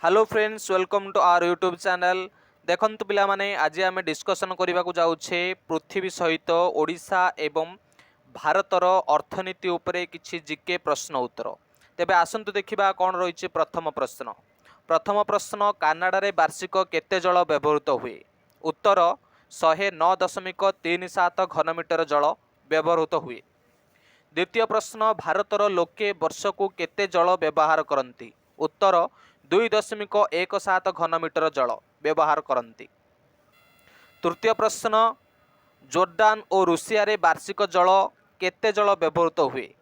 Hello friends, welcome to our YouTube channel. देखंतु पिला माने आज आम डिस्कसन करने को जाऊे पृथ्वी सहित ओडिशा एवं भारतर अर्थनीति उपरे किछि जीके प्रश्न उत्तर। तेबे आसंतु देखिबा कौन रही प्रथम प्रश्न। प्रथम प्रश्न, कानाडा रे वार्षिक केते जल व्यवहृत हुए? उत्तर 109.37 घनमीटर जल व्यवहृत हुए। द्वितीय प्रश्न, भारतर लोके वर्षकु केते जल व्यवहार करती? उत्तर 2.17 घनमीटर जल व्यवहार करती। तृतीय प्रश्न, जोर्डान और रूसिया रे वार्षिक जल केते जल व्यवहृत हुए?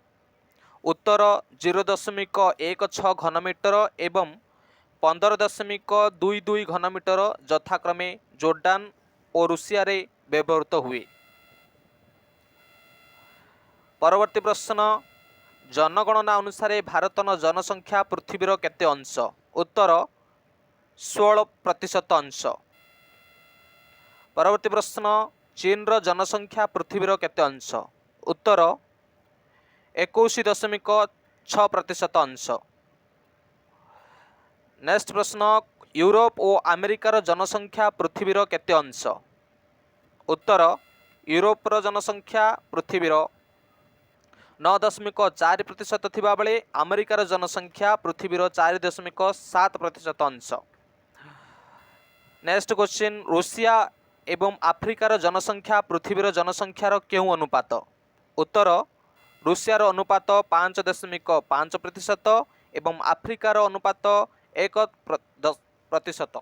उत्तर 0.16 घनमीटर एवं 15.22 घनमीटर यथाक्रमे जोर्डान और रूसिया रे व्यवहृत हुए। परवर्ती प्रश्न, जनगणना अनुसार भारतन जनसंख्या पृथ्वीर केते अंश? उत्तर 16% अंश। परवर्ती प्रश्न, चीन जनसंख्या पृथ्वीर केते अंश? उत्तर 21.6% अंश। नेक्स्ट प्रश्न, यूरोप और अमेरिकार जनसंख्या पृथ्वीर केते अंश? उत्तर यूरोपर जनसंख्या पृथ्वीर 9.4% थिबा बेले अमेरिकार जनसंख्या पृथ्वीर 4.7% अंश। नेक्स्ट क्वेश्चन, रूसिया एवं आफ्रिकार जनसंख्या पृथ्वीर जनसंख्यार केउं अनुपात? उत्तर रूसियार अनुपात 5.5% एवं आफ्रिकार अनुपात 1%।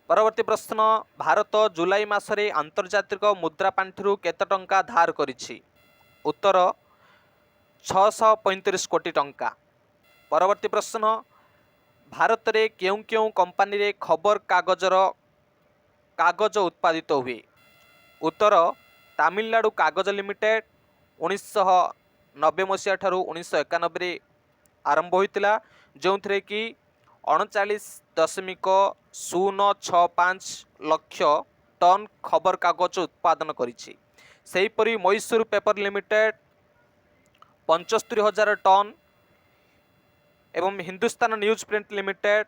परवर्ती प्रश्न, भारत जुलाई मासरे आंतर्जातिक मुद्रा पांठिरू केते टंका धार करिछि? उत्तर 635 कोटी टंका। परवर्ती प्रश्न, भारत रे केउं केउं कंपानी रे खबर कागज उत्पादित हुए? उत्तर तमिलनाडु कागज लिमिटेड 1990 मसीहा ठारू 1991 आरंभ होइतिला, जो थे कि 39.065 लक्ष टन खबर कागज उत्पादन करिछि। सेहीपरि मैसूर पेपर लिमिटेड 75,000 टन एवं Hindustan Newsprint Limited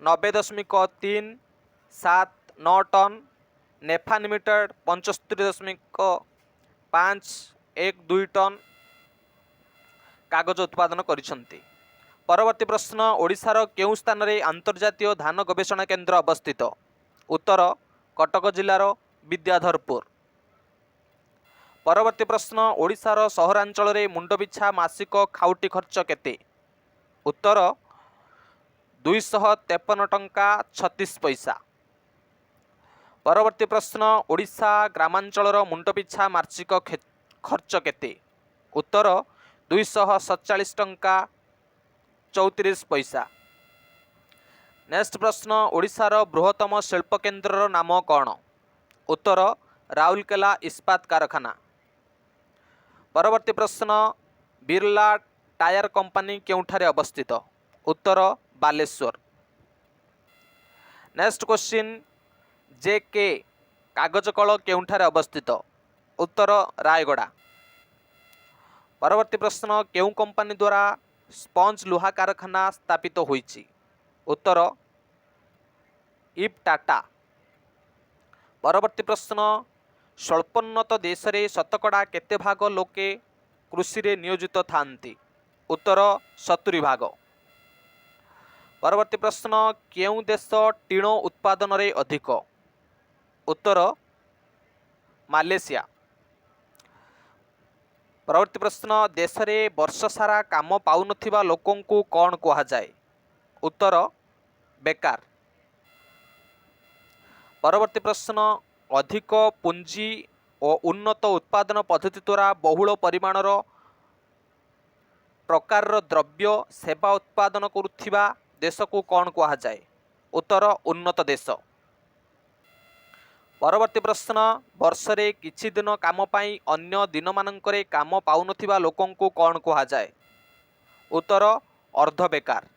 90.379 ton, Nepa Limited 75.512 ton कागज उत्पादन करिसंती। परवर्ती प्रश्न, ओडिशार केउं स्थान रे अंतर्जातीय धान गवेषणा केन्द्र अवस्थित? उत्तर कटक जिलार विद्याधरपुर। परवर्ती प्रश्न, ओडिशार सहरांचल रे मुंड पिछा मासिक खाउटी खर्च केते? उत्तर 253 टंका 36 पैसा। परवर्ती प्रश्न, ओडिशा ग्रामांचल मुंड पिछा मासिक खर्च केते? उत्तर 247 टंका 34 पैसा। नेक्स्ट प्रश्न, ओडिशार बृहत्तम शिल्प केन्द्र नाम कौन? उत्तर राउरकेला इस्पात कारखाना। परवर्ती प्रश्न, बिरला टायर कंपनी केउठारे अवस्थित? उत्तर बालेश्वर। नेक्स्ट क्वेश्चन, जेके कागज कल केउठारे अवस्थित? उत्तर रायगड़ा। परवर्ती प्रश्न, केउं कंपनी द्वारा स्पंज लुहा कारखाना स्थापित होईछि? उत्तर इफ टाटा। परवर्ती प्रश्न, स्वल्पोन्नत देश रे शतकड़ा केते भाग लोके कृषि रे नियोजित थांती? उत्तर 70 भाग। परवर्ती प्रश्न, केउं देश टीण उत्पादन रे अधिक? उत्तर मालेशिया। परवर्ती प्रश्न, देश रे वर्ष सारा काम पाउनथिबा लोकंकु कौन कहा जाए? उत्तर बेकार। परवर्ती प्रश्न, अधिक पुंजी और उन्नत उत्पादन पद्धति द्वारा बहुल परिमाणर प्रकार द्रव्य सेवा उत्पादन करुथिबा देश को कौन कहा जाए? उत्तर उन्नत देश। परवर्ती प्रश्न, वर्षरे किछि दिन काम पाई अन्य दिन मानंकरे काम पाउनथिबा लोकंकु कौन कहा जाए? उत्तर अर्ध बेकार।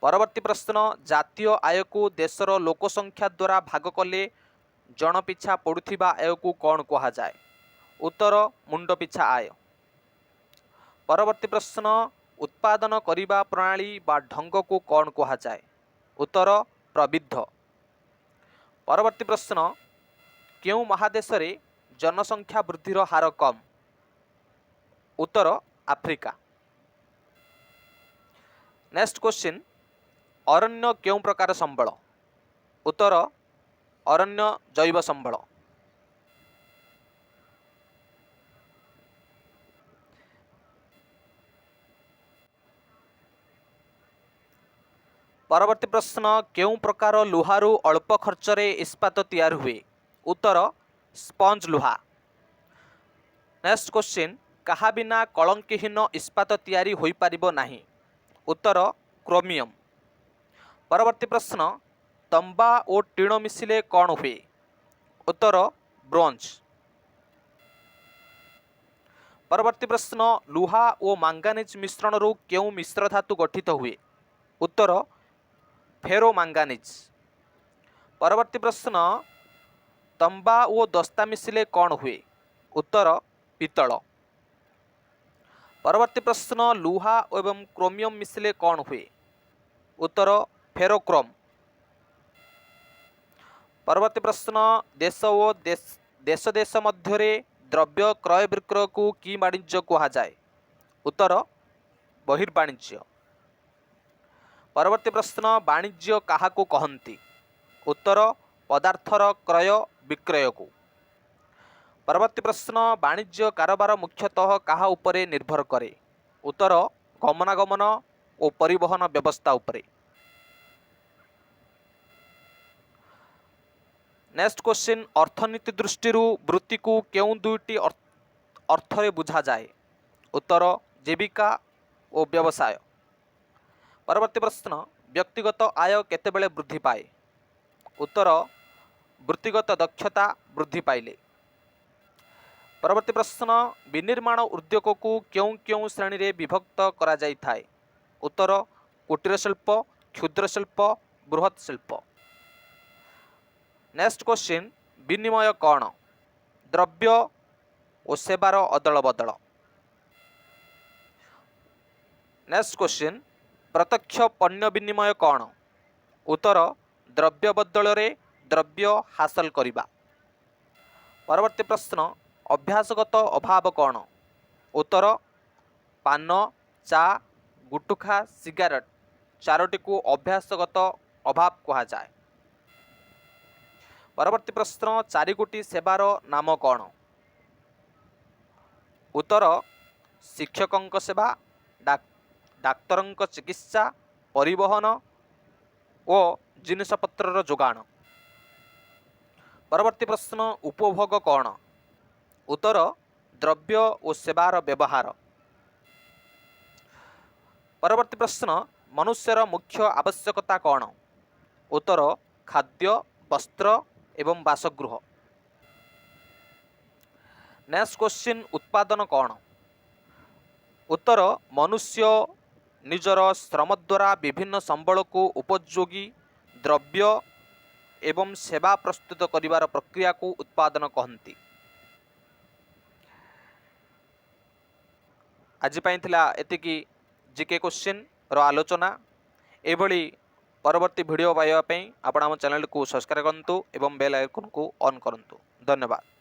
परवर्ती प्रश्न, जातीय आय को देशर लोकसंख्या द्वारा भाग कले जन पिछा पड़ुथिबा आय को कौन कहा जाए? उत्तर मुंड पिछा आय। परवर्ती प्रश्न, उत्पादन करिबा प्रणाली बा ढंग को कौन कहा जाए? उत्तर प्रविध। परवर्ती प्रश्न केउ महादेश रे जनसंख्या वृद्धिर हार कम? उत्तर आफ्रिका। नेक्स्ट क्वेश्चन अरण्य केउ प्रकार संबल? उत्तर अरण्य जैव संबल। परवर्ती प्रश्न केउ प्रकार लुहारू अल्प खर्च रे इस्पात तैयार हुए? उत्तर स्पंज लुहा। नेक्स्ट क्वेश्चन कहा बिना कलंकीहीन इस्पात तैयारी होई पारिबो नाही? उत्तर क्रोमियम। परवर्ती प्रश्न तंबा और टीण मिसिले कौन हुए? उत्तर ब्रोंज। परवर्ती प्रश्न लुहा और मांगानीज मिश्रण रू केउ मिश्र धातु गठित हुए? उत्तर फेरो मांगानीज। परवर्ती प्रश्न तंबा और दस्ता मिसिले कौन हुए? उत्तर पितल। परवर्ती प्रश्न लुहा एवं क्रोमियम मिसिले कौन हुए? उत्तर फेरोक्रोम। परवर्ती प्रश्न देश और देश देश मध्य द्रव्य क्रय विक्रय को कि वाणिज्य कहा जाए? उत्तर बहिर्वाणिज्य। परवर्ती प्रश्न वाणिज्य कहा को कहती? उत्तर पदार्थर क्रय विक्रय को। परवर्ती प्रश्न वाणिज्य कारोबार मुख्यतः कहा उपरे निर्भर करे? उत्तर गमनागमन और परिवहन व्यवस्था उपरे। नेक्स्ट क्वेश्चन अर्थनीति दृष्टि वृत्ति को केउ दुईटी अर्थरे बुझा जाए? उत्तर जीविका और व्यवसाय। परवर्ती प्रश्न व्यक्तिगत आय केतेबेले वृद्धि पाए? उत्तर वृत्तिगत दक्षता वृद्धि पाइले। परवर्ती प्रश्न विनिर्माण उद्योग को क्यों क्यों श्रेणी रे विभक्त करा जाई थाए? उत्तर कुटीर शिल्प, क्षुद्र शिल्प, बृहत शिल्प। नेक्स्ट क्वेश्चन विनिमय कौन? द्रव्य और सेवार अदल बदल। नेक्स्ट क्वेश्चन प्रत्यक्ष पण्य विनिमय कौन? उत्तर द्रव्य बदल रे द्रव्य हासिल करिबा। परवर्ती प्रश्न अभ्यासगत अभाव कौन? उत्तर पान, चा, गुटुखा, सिगारेट चारोटी को अभ्यासगत अभाव कहा जाए। परवर्ती प्रश्न चारिगोटी सेवार नाम कौन? उत्तर शिक्षकंक सेवा, डाक्तरंक चिकित्सा, परिवहन और जिनिसपत्रर जोगाण। परवर्ती प्रश्न उपभोग कौन? उत्तर द्रव्य और सेवार व्यवहार। परवर्ती प्रश्न मनुष्यर मुख्य आवश्यकता कौन? उत्तर खाद्य, वस्त्र एवं बासगृह। नेक्स्ट क्वेश्चन उत्पादन कौन? उत्तर मनुष्य निजर श्रम द्वारा विभिन्न संबल को उपयोगी द्रव्य एवं सेवा प्रस्तुत करिवार प्रक्रिया को उत्पादन कहती। आज एतिकी जीके क्वेश्चन रो आलोचना। एभली परवर्ती वीडियो पाइबा आपण आम चैनल को सब्सक्राइब करंतु एवं बेल आइकन को ऑन करंतु। धन्यवाद।